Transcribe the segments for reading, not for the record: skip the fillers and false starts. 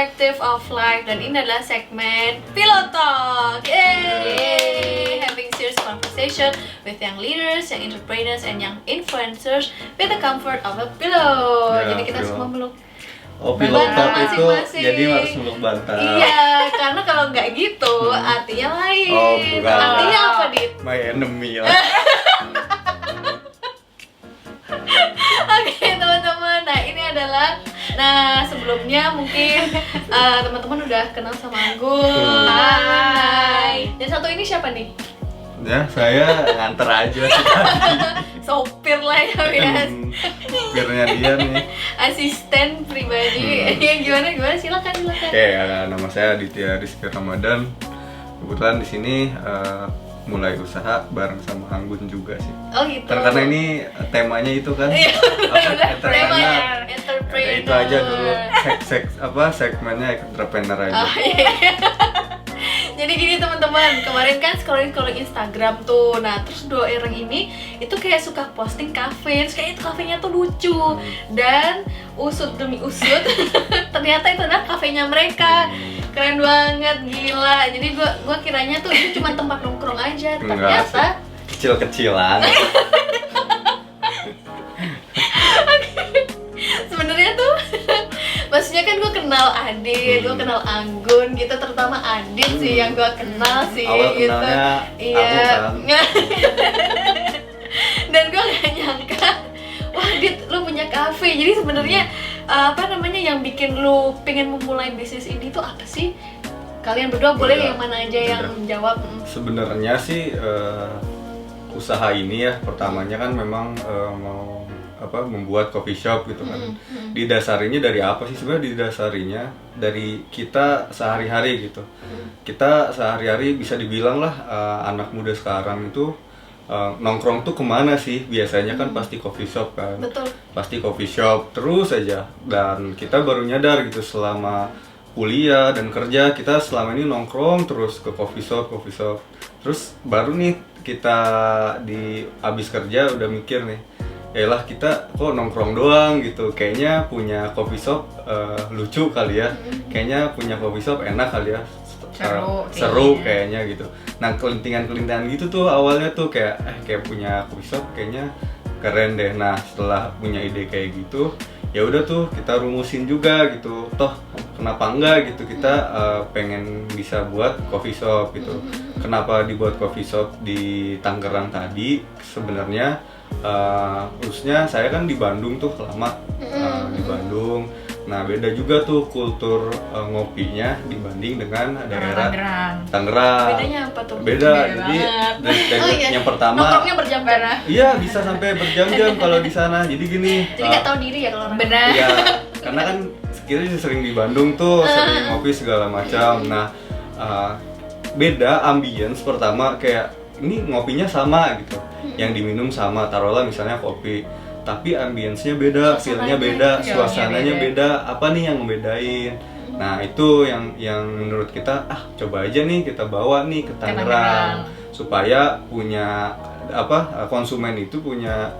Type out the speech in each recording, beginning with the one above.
Perspective of Life, dan ini adalah segmen Pillow Talk. Yay! Having serious conversation with young leaders, young entrepreneurs, and young influencers with the comfort of a pillow. Ya, Jadi kita pillow. semua meluk. Oh, pillow Bantal talk itu masing-masing. jadi harus meluk bantal. Iya, karena kalau nggak gitu artinya lain. Oh, bukan. Artinya apa, Dit? My enemy lah. Oke, teman-teman. Nah, sebelumnya mungkin teman-teman udah kenal sama Anggun. Hai. Dan satu ini siapa nih? Ya, saya nganter aja sih. Sopir lah ya, bias. Supirnya dia nih. Asisten pribadi. Ya gimana? Silakan. Oke, nama saya Aditya Rizky Ramadan. Kebetulan di sini mulai usaha bareng sama Anggun juga sih. Oh gitu. Karena ini temanya itu kan. Iya, apa, temanya entrepreneur. entrepreneur. Itu aja dulu. Segmennya entrepreneur aja. Oh, iya. Jadi gini teman-teman, kemarin kan scrolling Instagram tuh. Nah, terus dua orang ini itu kayak suka posting kafe, terus kayak itu kafenya tuh lucu. Dan usut demi usut ternyata itu adalah kafenya mereka. Keren banget, gila. Jadi gua kiranya tuh itu cuma tempat nongkrong aja, Enggak ternyata sih. Kecil-kecilan. sebenarnya tuh maksudnya kan gue kenal Adit, gue kenal Anggun gitu, terutama Adit sih yang gue kenal sih. Awal gitu. kenalnya Iya. aku kan. Dan gue gak nyangka, wah Adit lu punya kafe. Jadi sebenarnya yang bikin lu pengen memulai bisnis ini tuh apa sih? Kalian berdua boleh yang mana aja yang jawab. Sebenarnya sih usaha ini ya pertamanya kan memang mau membuat coffee shop gitu kan. Didasarinya dari apa sih sebenarnya? Didasarinya dari kita sehari-hari gitu. Kita sehari-hari bisa dibilang lah anak muda sekarang itu nongkrong tuh kemana sih? Biasanya kan pasti coffee shop kan. Betul. Pasti coffee shop terus aja. Dan kita baru nyadar gitu selama kuliah dan kerja kita selama ini nongkrong terus ke coffee shop. Terus baru nih kita abis kerja udah mikir nih, yalah kita kok nongkrong doang gitu, kayaknya punya coffee shop lucu kali ya, kayaknya punya coffee shop enak kali ya, seru kayaknya gitu. Nah kelintingan gitu tuh awalnya tuh kayak punya coffee shop kayaknya keren deh. Nah setelah punya ide kayak gitu ya udah tuh kita rumusin juga gitu, toh kenapa enggak gitu, kita pengen bisa buat coffee shop gitu. Kenapa dibuat coffee shop di Tangerang tadi? Sebenarnya khususnya saya kan di Bandung tuh lama, di Bandung. Nah beda juga tuh kultur ngopinya dibanding dengan daerah Tangerang. Bedanya apa tuh? Beda, jadi yang pertama nongkrongnya berjam-jam. iya bisa sampai berjam-jam kalau di sana. Jadi gini. Jadi nggak tahu diri ya kalau orang. Benar. Iya, karena kan kita sering di Bandung tuh, sering ngopi segala macam. Nah, beda ambience pertama, kayak ini ngopinya sama gitu, yang diminum sama, taruhlah misalnya kopi, tapi ambience-nya beda, feel-nya beda, suasananya beda. Apa nih yang ngebedain? Nah itu yang menurut kita, coba aja nih kita bawa nih ke Tangerang, supaya punya konsumen itu punya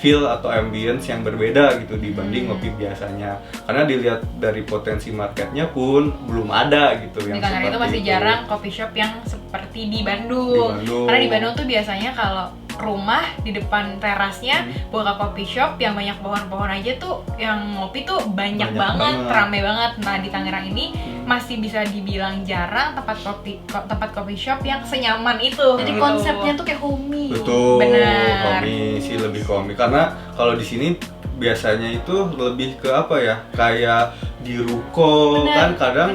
feel atau ambience yang berbeda gitu dibanding ngopi biasanya. Karena dilihat dari potensi marketnya pun belum ada gitu yang di Tangerang itu masih jarang coffee shop yang seperti di Bandung. Karena di Bandung tuh biasanya kalau rumah di depan terasnya buka coffee shop yang banyak pohon-pohon aja tuh, yang ngopi tuh banyak banget, rame banget. Nah di Tangerang ini masih bisa dibilang jarang tempat coffee shop yang senyaman itu. Jadi gitu. konsepnya tuh kayak homey. Betul. Benar. Homey sih, lebih homey. Karena kalau di sini biasanya itu lebih ke kayak di ruko. Bener. Kan kadang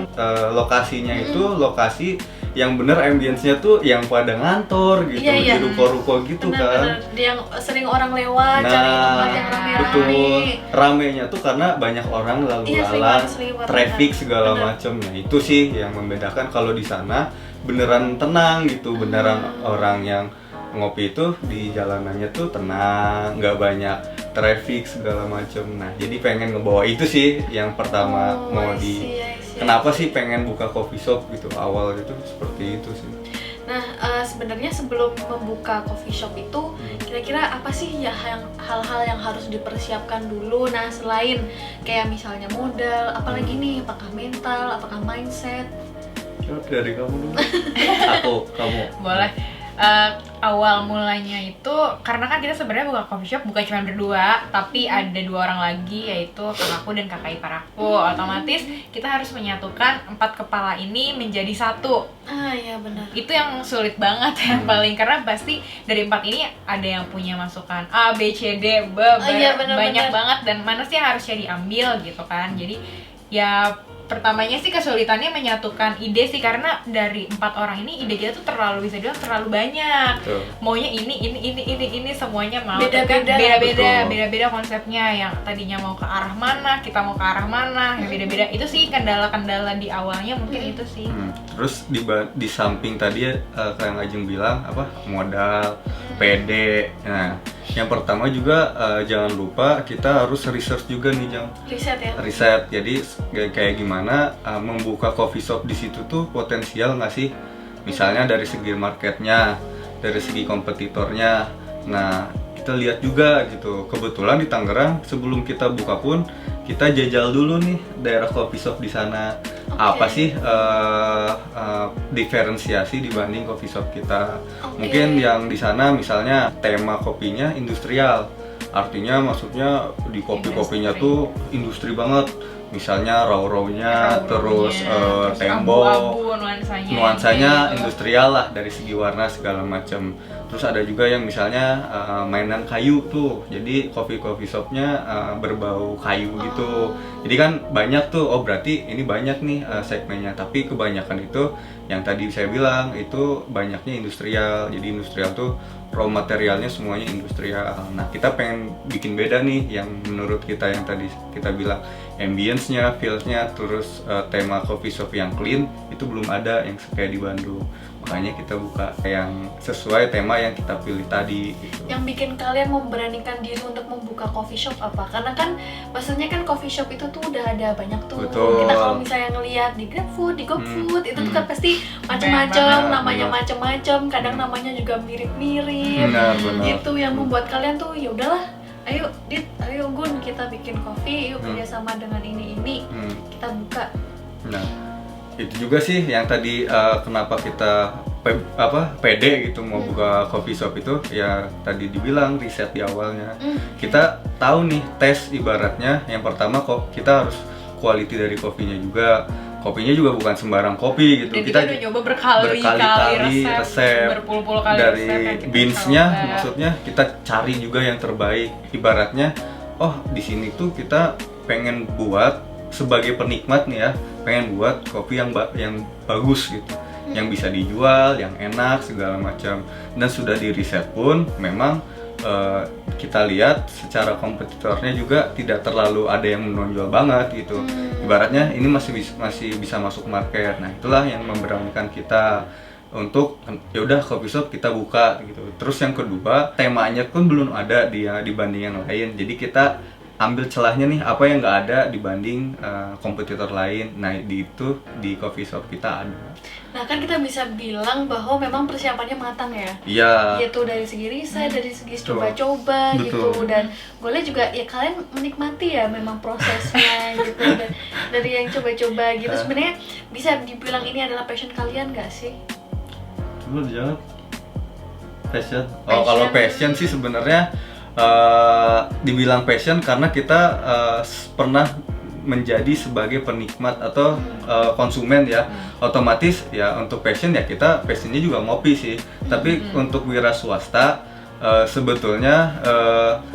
lokasinya itu lokasi yang bener ambience-nya tuh yang pada ngantor gitu, Iya. di ruko-ruko gitu. Bener. Yang sering orang lewat cari tempat yang rame-rame. Betul. Ramenya tuh karena banyak orang lalu lalang, traffic segala macem. Nah itu sih yang membedakan. Kalau di sana beneran tenang gitu, beneran orang yang ngopi itu di jalanannya tuh tenang, nggak banyak traffic segala macem. Nah jadi pengen ngebawa itu sih yang pertama I see. kenapa sih pengen buka coffee shop gitu, awal itu seperti itu sih. Nah, sebenarnya sebelum membuka coffee shop itu kira-kira apa sih ya hal-hal yang harus dipersiapkan dulu? Nah, selain kayak misalnya modal, apalagi nih, apakah mental, apakah mindset? Dari kamu dulu. Kamu. Boleh. Awal mulanya itu karena kan kita sebenarnya buka coffee shop bukan cuma berdua, tapi ada 2 orang lagi, yaitu kakakku dan kakak ipar aku. Otomatis kita harus menyatukan 4 kepala ini menjadi satu. Iya benar. Itu yang sulit banget yang paling, karena pasti dari 4 ini ada yang punya masukan A, B, C, D, Iya, benar, banyak benar. banget, dan mana sih yang harusnya diambil gitu kan. Jadi ya pertamanya sih kesulitannya menyatukan ide sih, karena dari 4 orang ini ide kita tuh bisa dibilang terlalu banyak. Betul. Maunya ini semuanya mau, Beda-beda. Betul. beda konsepnya, yang tadinya mau ke arah mana, kita mau ke arah mana, yang beda-beda. Itu sih kendala-kendala di awalnya mungkin itu sih. Terus di samping tadi kayak yang Ajeng bilang apa modal, PD. Nah, yang pertama juga jangan lupa kita harus research juga nih, Jang. Riset ya. Riset. Jadi kayak gimana membuka coffee shop di situ tuh potensial nggak sih? Misalnya dari segi marketnya, dari segi kompetitornya. Nah, kita lihat juga gitu. Kebetulan di Tangerang sebelum kita buka pun kita jajal dulu nih daerah coffee shop di sana. Apa sih diferensiasi dibanding coffee shop kita? Mungkin yang di sana misalnya tema kopinya industrial. Artinya maksudnya di kopi-kopinya tuh industri banget. Misalnya raw-rawnya, terus tembok, abu-abu, nuansanya industrial lah dari segi warna segala macam. Terus ada juga yang misalnya mainan kayu tuh, jadi coffee shopnya berbau kayu gitu. Jadi kan banyak tuh, oh berarti ini banyak nih segmennya. Tapi kebanyakan itu yang tadi saya bilang itu banyaknya industrial. Jadi industrial tuh raw materialnya semuanya industrial. Nah, kita pengen bikin beda nih yang menurut kita yang tadi kita bilang ambience-nya, feel-nya, terus tema coffee shop yang clean itu belum ada yang kayak di Bandung. Makanya kita buka yang sesuai tema yang kita pilih tadi gitu. Yang bikin kalian memberanikan diri untuk membuka coffee shop apa? Karena kan maksudnya kan coffee shop itu tuh udah ada banyak tuh. Betul. Kita kalau misalnya ngelihat di GrabFood, di GoFood itu tuh kan pasti macam-macam, Banyak, namanya benar. macam-macam, kadang namanya juga mirip-mirip. Benar. Gitu yang membuat kalian tuh ya udahlah, ayo Dit, ayo Gun, kita bikin kopi, yuk kerjasama dengan ini kita buka. Nah, itu juga sih yang tadi kenapa kita pede gitu mau buka coffee shop itu, ya tadi dibilang riset di awalnya. Kita tahu nih tes ibaratnya, yang pertama kok kita harus quality dari kopinya juga. Kopinya juga bukan sembarang kopi gitu. Dan kita udah nyoba berkali-kali resep, berpuluh-puluh kali dari resep yang kita beans-nya, coba. maksudnya kita cari juga yang terbaik. Ibaratnya, oh di sini tuh kita pengen buat sebagai penikmat nih ya, pengen buat kopi yang bagus gitu, yang bisa dijual, yang enak segala macam. Dan sudah di riset pun memang kita lihat secara kompetitornya juga tidak terlalu ada yang menonjol banget gitu. Ibaratnya ini masih bisa masuk market. Nah, itulah yang memberanikan kita untuk ya udah coffee shop kita buka gitu. Terus yang kedua, temanya pun belum ada dibanding yang lain. Jadi kita ambil celahnya nih, apa yang nggak ada dibanding kompetitor lain. Nah, di coffee shop kita ada. Nah kan kita bisa bilang bahwa memang persiapannya matang ya. Iya. Gitu dari segi riset, dari segi Betul. coba-coba gitu. Betul. Dan gue lihat juga ya kalian menikmati ya memang prosesnya gitu. Dan dari yang coba-coba gitu sebenarnya bisa dibilang ini adalah passion kalian nggak sih? Coba dijawab. Passion. Oh, kalau passion sih sebenarnya dibilang passion karena kita pernah menjadi sebagai penikmat atau konsumen ya. Otomatis ya untuk passion ya kita passionnya juga ngopi sih. Tapi untuk wira swasta sebetulnya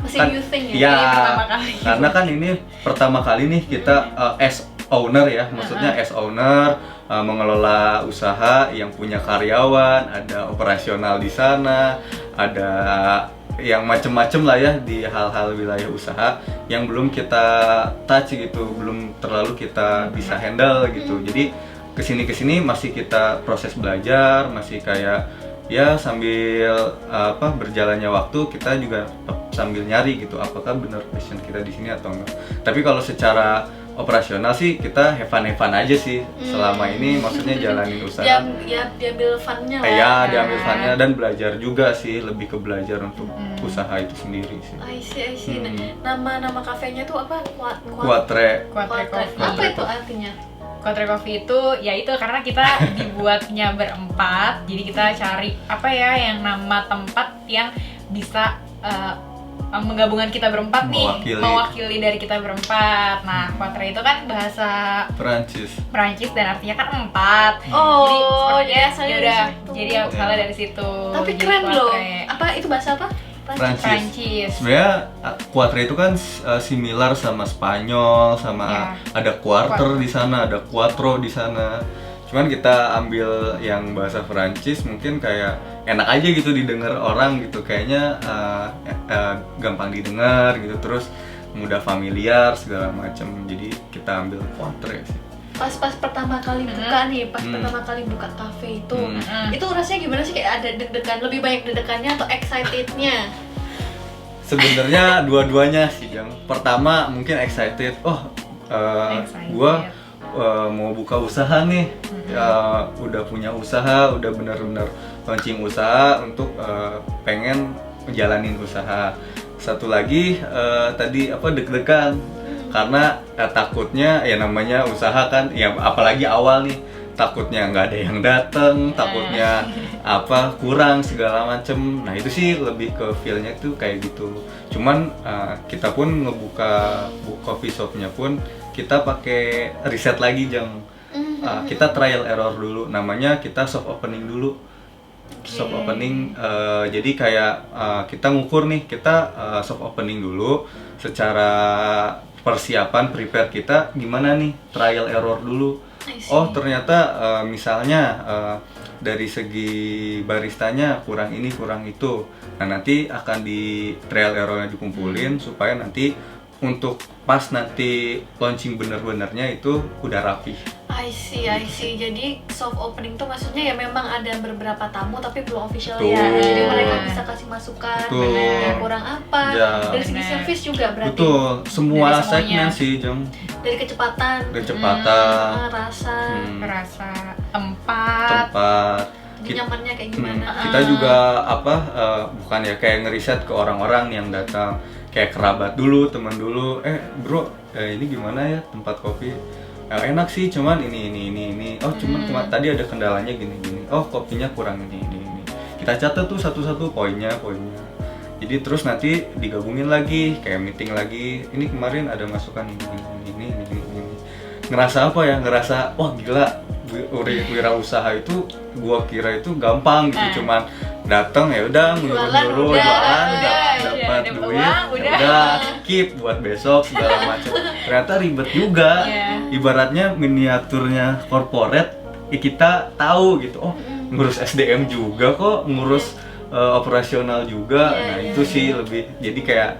Masih kan, new thing ya ya? Ini pertama kali. karena kan ini pertama kali nih kita as owner ya, maksudnya as owner mengelola usaha yang punya karyawan, ada operasional di sana, ada yang macem-macem lah ya di hal-hal wilayah usaha yang belum kita touch gitu, belum terlalu kita bisa handle gitu. Jadi kesini masih kita proses belajar, masih kayak ya sambil berjalannya waktu kita juga sambil nyari gitu apakah benar passion kita di sini atau enggak. Tapi kalau secara operasional sih kita have fun aja sih selama ini, maksudnya jalanin usaha. Diambil funnya lah. Iya, diambil funnya dan belajar juga sih, lebih ke belajar untuk usaha itu sendiri sih. I see. Nama kafenya tuh apa? Quatre. Coffee. Apa itu artinya? Quatre Coffee itu ya itu karena kita dibuatnya berempat, jadi kita cari apa ya yang nama tempat yang bisa menggabungkan kita berempat mewakili dari kita berempat. Nah, quatre itu kan bahasa Perancis dan artinya kan 4. Oh, jadi asalnya dari situ. Tapi jadi keren quatre. loh. Apa itu bahasa apa? Perancis. Sebenarnya quatre itu kan similar sama Spanyol, sama ada quarter di sana, ada quattro di sana. Cuman kita ambil yang bahasa Perancis, mungkin kayak enak aja gitu didengar orang gitu, kayaknya gampang didengar gitu, terus mudah familiar segala macam. Jadi kita ambil quatre sih. Pas pertama kali buka nih, pertama kali buka kafe itu rasanya gimana sih? Kayak ada deg-degan, lebih banyak deg-degannya atau excitednya? Sebenarnya dua-duanya sih, Jang. Pertama mungkin excited. Gua mau buka usaha nih, udah punya usaha, udah benar-benar launching usaha untuk pengen menjalanin usaha. Satu lagi tadi deg-degan karena takutnya ya namanya usaha kan, ya apalagi awal nih, takutnya nggak ada yang dateng, takutnya kurang segala macem. Nah itu sih lebih ke feel-nya tuh kayak gitu. Cuman kita pun ngebuka coffee shop-nya pun kita pakai riset lagi, Jang. Kita trial error dulu, namanya kita soft opening dulu. Soft opening, jadi kayak kita ngukur nih, kita soft opening dulu secara persiapan prepare kita gimana nih, trial error dulu. Oh ternyata misalnya dari segi baristanya kurang ini kurang itu. Nah nanti akan di trial errornya dikumpulin supaya nanti untuk pas nanti launching bener-benernya itu udah rapi. I see. Jadi soft opening tuh maksudnya ya memang ada beberapa tamu tapi belum official ya. Jadi mereka bisa kasih masukan yang kurang apa. Dari segi service juga berarti. Betul. Semua segmen sih, Jeng. Dari kecepatan. Rasa, tempat. Nyamannya kayak gimana. Kita juga bukan ya kayak ngeriset ke orang-orang yang datang, kayak kerabat dulu, teman dulu. Bro, ini gimana ya tempat kopi? Enak sih, cuman ini. Oh, cuman tadi ada kendalanya gini. Oh, kopinya kurang ini. Kita catat tuh satu-satu poinnya. Jadi terus nanti digabungin lagi, kayak meeting lagi. Ini kemarin ada masukan ini. Ngerasa apa ya? Ngerasa wah gila, wirausaha itu gua kira itu gampang gitu, cuman datang ya udah nyuruh jualan, dapat duit, udah keep buat besok segala macam. Ternyata ribet juga. Ibaratnya miniaturnya corporate, kita tahu gitu. Oh, ngurus SDM juga kok, ngurus operasional juga. Nah, itu sih lebih jadi kayak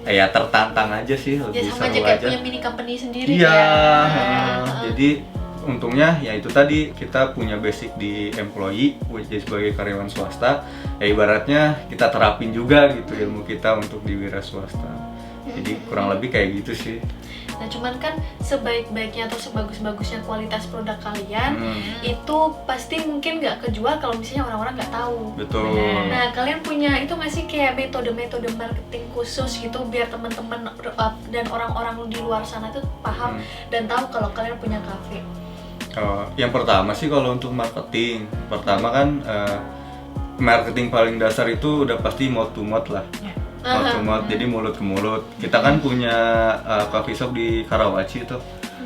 ya tertantang aja sih, lebih sama seru aja. Kayak aja. punya mini company sendiri. Jadi untungnya ya itu tadi kita punya basic di employee, jadi sebagai karyawan swasta, ya ibaratnya kita terapin juga gitu ilmu kita untuk di wira swasta. Jadi kurang lebih kayak gitu sih. Nah cuman kan sebaik-baiknya atau sebagus-bagusnya kualitas produk kalian itu pasti mungkin nggak kejual kalau misalnya orang-orang nggak tahu. Betul. Nah kalian punya itu nggak sih kayak metode-metode marketing khusus gitu biar teman-teman dan orang-orang di luar sana tuh paham dan tahu kalau kalian punya kafe? Yang pertama sih kalau untuk marketing, pertama kan marketing paling dasar itu udah pasti mouth to mouth lah. Mouth to mouth, jadi mulut ke mulut. Kita kan punya coffee shop di Karawaci tuh.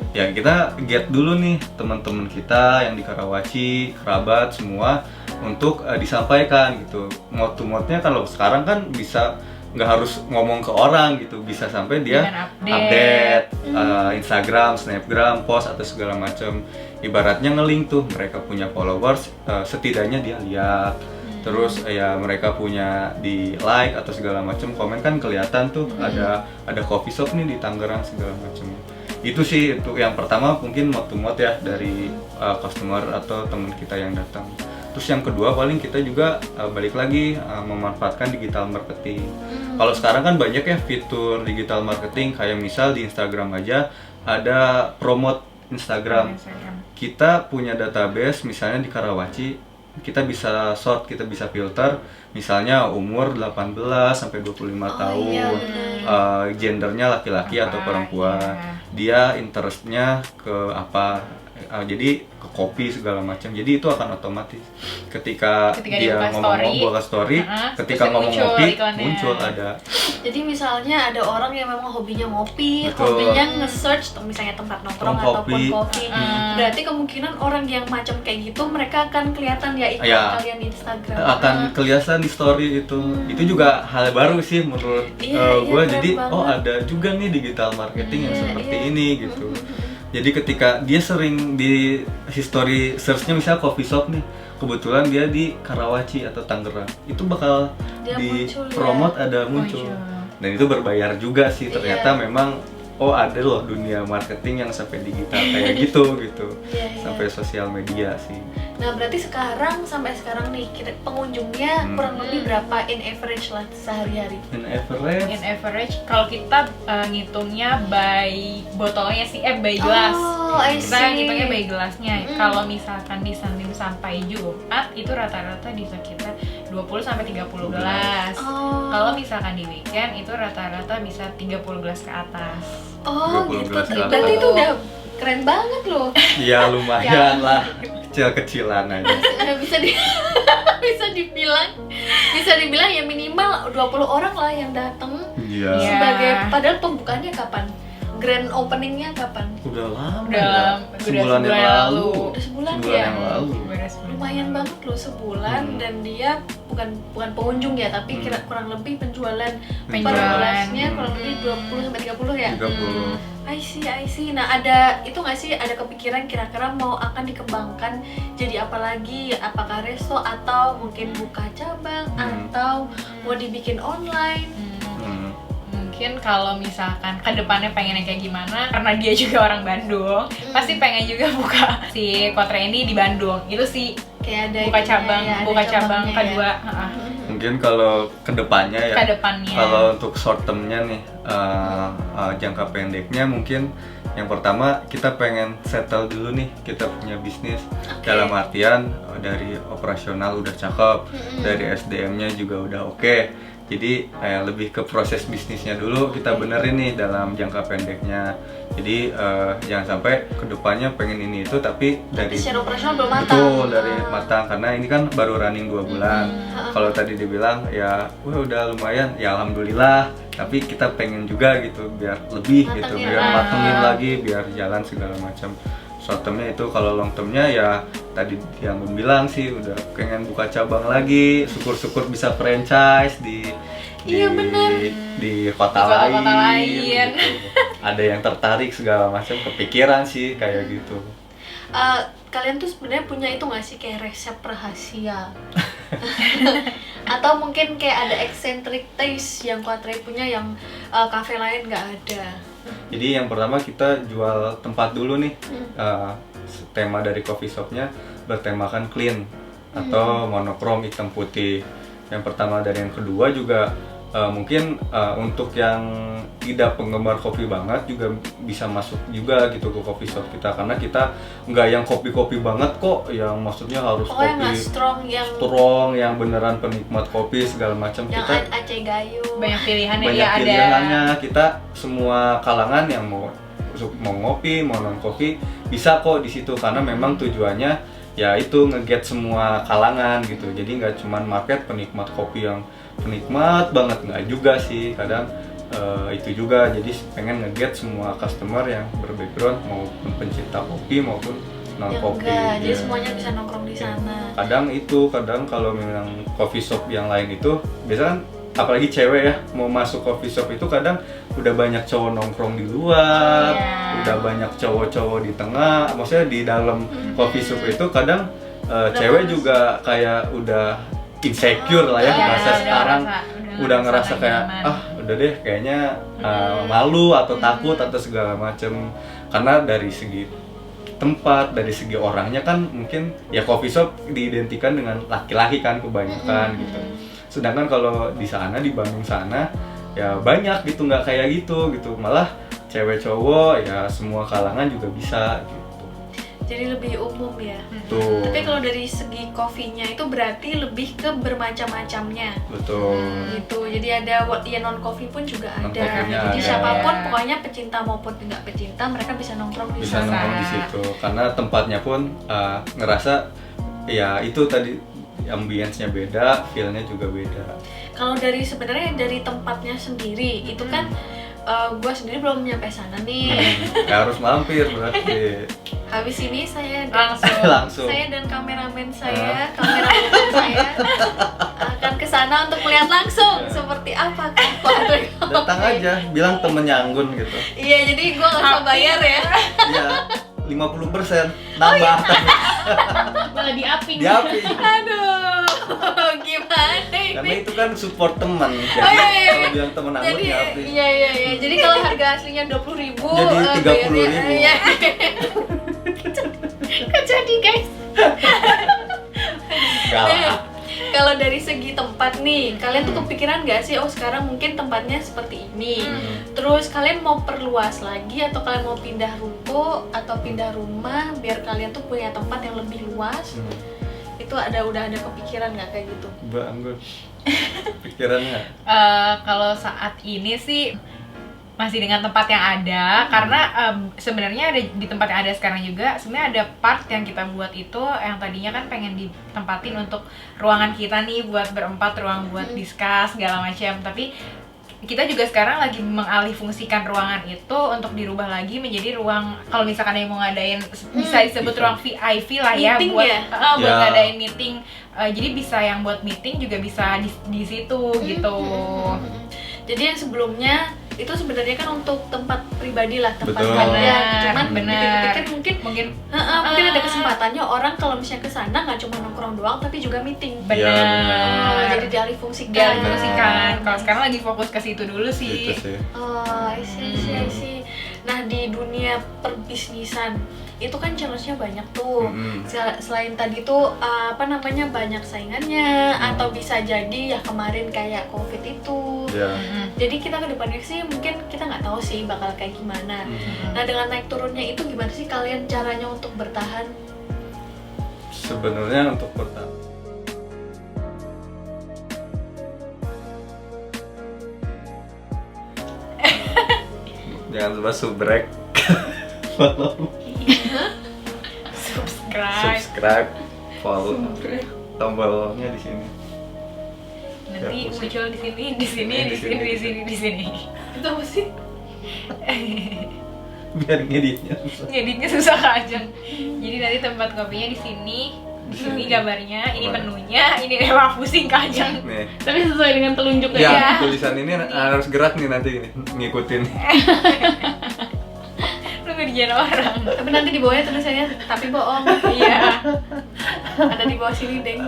Ya kita get dulu nih teman-teman kita yang di Karawaci, kerabat semua untuk disampaikan gitu. Mouth to mouth-nya kalau sekarang kan bisa nggak harus ngomong ke orang gitu, bisa sampai dia update Instagram, Snapgram, post atau segala macam. Ibaratnya nge-link tuh, mereka punya followers, setidaknya dia lihat. Terus ya mereka punya di like atau segala macam, komen kan kelihatan tuh ada coffee shop nih di Tangerang segala macam. Itu sih itu yang pertama mungkin mouth to mouth ya dari customer atau teman kita yang datang. Terus yang kedua paling kita juga balik lagi memanfaatkan digital marketing. Kalau sekarang kan banyak ya fitur digital marketing, kayak misal di Instagram aja ada promote Instagram. Instagram. Kita punya database misalnya di Karawaci, kita bisa sort, kita bisa filter misalnya umur 18 sampai 25 tahun, iya, bener. gendernya laki-laki atau Apa, perempuan, iya. dia interestnya ke apa, jadi ke kopi segala macam. Jadi itu akan otomatis ketika dia buka buka story, ketika terus ngomong muncul ngopi iklannya. muncul ada. Jadi misalnya ada orang yang memang hobinya ngopi, Betul. hobinya nge-search misalnya tempat nongkrong Kopi. ataupun kopi. Berarti kemungkinan orang yang macam kayak gitu mereka akan kelihatan ya iklan Ya. kalian di Instagram. Akan kelihatan di story itu. Itu juga hal baru sih menurut Iya, gue. keren Jadi banget. ada juga nih digital marketing yang Iya, seperti iya. ini gitu. Jadi ketika dia sering di history search-nya misalnya coffee shop nih, kebetulan dia di Karawaci atau Tangerang, itu bakal Dia di muncul, ya. promote ada muncul. Dan itu berbayar juga sih, ternyata Iya. memang oh ada loh dunia marketing yang sampai digital kayak gitu gitu. Iya, iya. Sampai sosial media sih. Nah berarti sampai sekarang nih pengunjungnya kurang lebih berapa in average lah sehari-hari? In average In average kalau kita ngitungnya by botolnya sih, by gelas. Oh, I Kita see. ngitungnya by gelasnya. Kalau misalkan di Senin sampai Jumat itu rata-rata di sekitar 20 sampai 30 gelas. Oh. Kalau misalkan di weekend itu rata-rata bisa 30 gelas ke atas. Oh 20 gitu. gelas ke Berarti atas. itu udah keren banget loh. ya lumayan lah, kecil-kecilan aja. bisa bisa dibilang ya minimal 20 orang lah yang datang. Iya. Iya. Sebagai padahal pembukaannya kapan? Grand openingnya kapan? Udah lama. Udah sebulan yang lalu. Udah sebulan ya? yang lalu. Lumayan banget loh sebulan dan dia bukan pengunjung ya tapi kurang lebih penjualan per Penjualan. gelasnya kurang lebih 20 sampai 30 ya. 30. I see. Nah ada itu nggak sih ada kepikiran kira-kira mau akan dikembangkan jadi apa lagi? Apakah resto atau mungkin buka cabang atau mau dibikin online? Hmm. Mungkin kalau misalkan ke depannya pengennya kayak gimana, karena dia juga orang Bandung, pasti pengen juga buka si Kotre ini di Bandung. Itu sih Kayak ada buka itunya cabang, ya, ada buka cabang cabangnya ya. kedua. Mungkin kalau kedepannya ya. Kedepannya. Kalau untuk short termnya nih, jangka pendeknya mungkin yang pertama kita pengen settle dulu nih, kita punya bisnis. Dalam artian dari operasional udah cakep, dari SDM-nya juga udah oke. Jadi lebih ke proses bisnisnya dulu kita benerin nih dalam jangka pendeknya. Jadi jangan sampai kedepannya pengen ini itu tapi dari secara operasional belum matang. betul dari matang karena ini kan baru running 2 bulan. Kalau tadi dibilang ya wah udah lumayan ya alhamdulillah, tapi kita pengen juga gitu biar lebih gitu, Matengin biar lah. matengin lagi, biar jalan segala macam. Short termnya itu, kalau long termnya ya tadi yang bilang sih udah pengen buka cabang lagi, syukur-syukur bisa franchise di Iya, bener. di kota Di lain, kota lain. gitu. Ada yang tertarik segala macam, kepikiran sih kayak gitu. Kalian tuh sebenarnya punya itu nggak sih kayak resep rahasia? Atau mungkin kayak ada eccentric taste yang Kotre punya yang cafe lain nggak ada? Jadi yang pertama kita jual tempat dulu nih. Tema dari coffee shopnya bertemakan clean atau monokrom hitam putih. Yang pertama, dari yang kedua juga mungkin untuk yang tidak penggemar kopi banget juga bisa masuk juga gitu ke coffee shop kita, karena kita nggak yang kopi-kopi banget kok, yang maksudnya harus Pokoknya kopi nggak strong yang beneran penikmat kopi segala macam. yang Kita Aceh Gayo. banyak pilihannya. banyak Ya ada pilihannya. Kita semua kalangan yang mau ngopi, mau non kopi bisa kok di situ, karena memang tujuannya ya itu nge-get semua kalangan gitu. Jadi nggak cuman market penikmat kopi yang penikmat banget, nggak juga sih, kadang itu juga. Jadi pengen nge-get semua customer yang berbackground maupun pencinta kopi maupun non Yang kopi. enggak, jadi Ya. semuanya bisa nongkrong di sana. Kadang kalau memang coffee shop yang lain itu biasanya kan, apalagi cewek ya, mau masuk coffee shop itu kadang udah banyak cowok nongkrong di luar, udah banyak cowok-cowok di tengah, maksudnya di dalam coffee shop itu kadang cewek juga kayak udah insecure lah ya, bahasa sekarang udah ngerasa kayak udah deh kayaknya malu atau takut atau segala macem, karena dari segi tempat, dari segi orangnya kan mungkin ya coffee shop diidentikan dengan laki-laki kan kebanyakan gitu. Sedangkan kalau di sana, di Bandung sana ya banyak gitu nggak kayak gitu, malah cewek cowok ya semua kalangan juga bisa gitu. Jadi lebih umum ya. Tuh. Tapi kalau dari segi kopinya itu berarti lebih ke bermacam-macamnya. Betul. Gitu. Jadi ada ya non coffee pun juga ada. Non-coffee-nya Jadi ada. siapapun pokoknya pecinta maupun nggak pecinta mereka bisa nongkrong di Bisa sana. nongkrong di situ karena tempatnya pun ngerasa ya itu tadi ambience-nya beda, feel-nya juga beda. Kalau dari sebenarnya dari tempatnya sendiri itu kan gue sendiri belum nyampe sana nih. Ya, harus mampir berarti. Habis ini saya Langsung. saya dan kameramen saya saya akan ke sana untuk melihat langsung seperti apa kan Datang aja, bilang temennya Anggun gitu. Iya, jadi gue nggak usah bayar ya. Iya, 50% nambah. Malah diaping. Di api. Aduh, gimana ini? Karena itu kan support teman. Jadi iya. kalau bilang temen Anggun Jadi di api. iya. Jadi kalau harga aslinya 20.000 Jadi 30.000. Iya. Kan jadi guys. Enggak lah. Kalau dari segi tempat nih, kalian tuh kepikiran nggak sih? Oh sekarang mungkin tempatnya seperti ini. Terus kalian mau perluas lagi atau kalian mau pindah ruko atau pindah rumah biar kalian tuh punya tempat yang lebih luas? Itu udah ada kepikiran nggak kayak gitu? Mbak Anggun. Pikirannya. Kalau saat ini sih masih dengan tempat yang ada, karena sebenarnya ada di tempat yang ada sekarang juga sebenarnya ada part yang kita buat itu yang tadinya kan pengen ditempatin untuk ruangan kita nih buat berempat, ruang buat discuss segala macam, tapi kita juga sekarang lagi mengalihfungsikan ruangan itu untuk dirubah lagi menjadi ruang, kalau misalkan ada yang mau ngadain bisa disebut bisa. ruang VIP lah ya, Meeting buat ya? buat Ya. ngadain meeting. Jadi bisa yang buat meeting juga bisa di situ gitu. Jadi yang sebelumnya itu sebenarnya kan untuk tempat pribadi lah, tempat Betul. kalian. Cuman Bener. dipikir-pikir mungkin Mungkin ada kesempatannya orang kalau misalnya ke sana nggak cuma nongkrong doang tapi juga meeting. Iya, benar. Jadi dialihfungsikan. Dialihfungsikan. Kalau sekarang lagi fokus ke situ dulu Itu sih. sih. Oh, I see. Nah, di dunia perbisnisan itu kan challenge-nya banyak tuh. Selain tadi tuh banyak saingannya atau bisa jadi ya kemarin kayak COVID itu. Ya. Jadi kita ke depannya sih mungkin kita nggak tahu sih bakal kayak gimana. Nah, dengan naik turunnya itu gimana sih kalian caranya untuk bertahan? Sebenarnya untuk pertama jangan lupa subrek, follow, subscribe, follow, tombolnya di sini. Nanti Ya, muncul di sini, di sini, di sini, di sini, di sini. Itu apa sih? Biar ngeditnya susah. Ngeditnya susah aja. Jadi nanti tempat kopinya di sini, ini gambarnya, ini menunya, ini emang pusing Kajang. Nih. Tapi sesuai dengan telunjuk Ya, tulisan ini harus gerak nih nanti gini, ngikutin. Lu ngerjain orang. Tapi nanti di bawahnya tulisannya tapi bohong. Iya. Ada di bawah sini, Deng.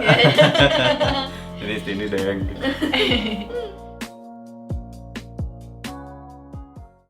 Jadi sini deh yang gitu.